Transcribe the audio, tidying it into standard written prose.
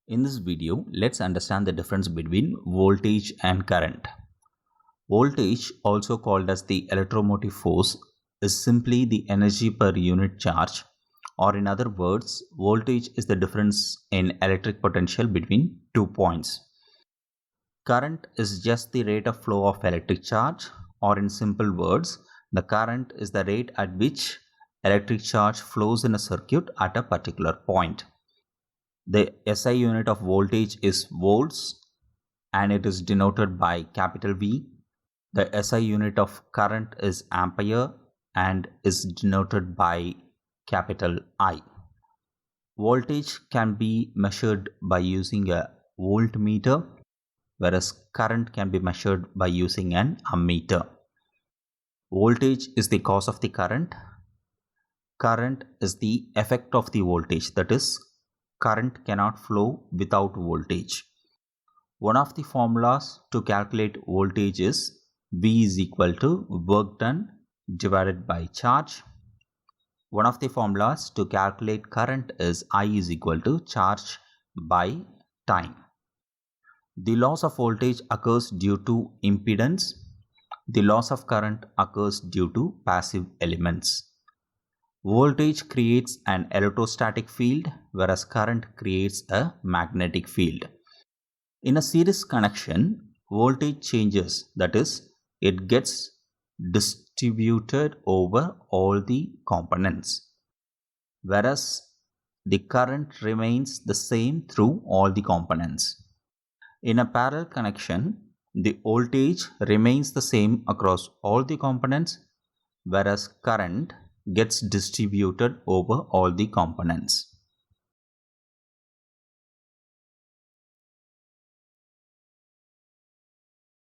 In this video, let's understand the difference between voltage and current. Voltage, also called as the electromotive force, is simply the energy per unit charge, or in other words, voltage is the difference in electric potential between 2 points. Current is just the rate of flow of electric charge, or in simple words, the current is the rate at which electric charge flows in a circuit at a particular point. The SI unit of voltage is volts and it is denoted by capital V. The SI unit of current is ampere and is denoted by capital I. Voltage can be measured by using a voltmeter, whereas current can be measured by using an ammeter. Voltage is the cause of the current. Current is the effect of the voltage, that is, current cannot flow without voltage. One of the formulas to calculate voltage is V is equal to work done divided by charge. One of the formulas to calculate current is I is equal to charge by time. The loss of voltage occurs due to impedance. The loss of current occurs due to passive elements. Voltage creates an electrostatic field, whereas current creates a magnetic field. In a series connection, voltage changes, that is, it gets distributed over all the components, whereas the current remains the same through all the components. In a parallel connection, the voltage remains the same across all the components, whereas current gets distributed over all the components.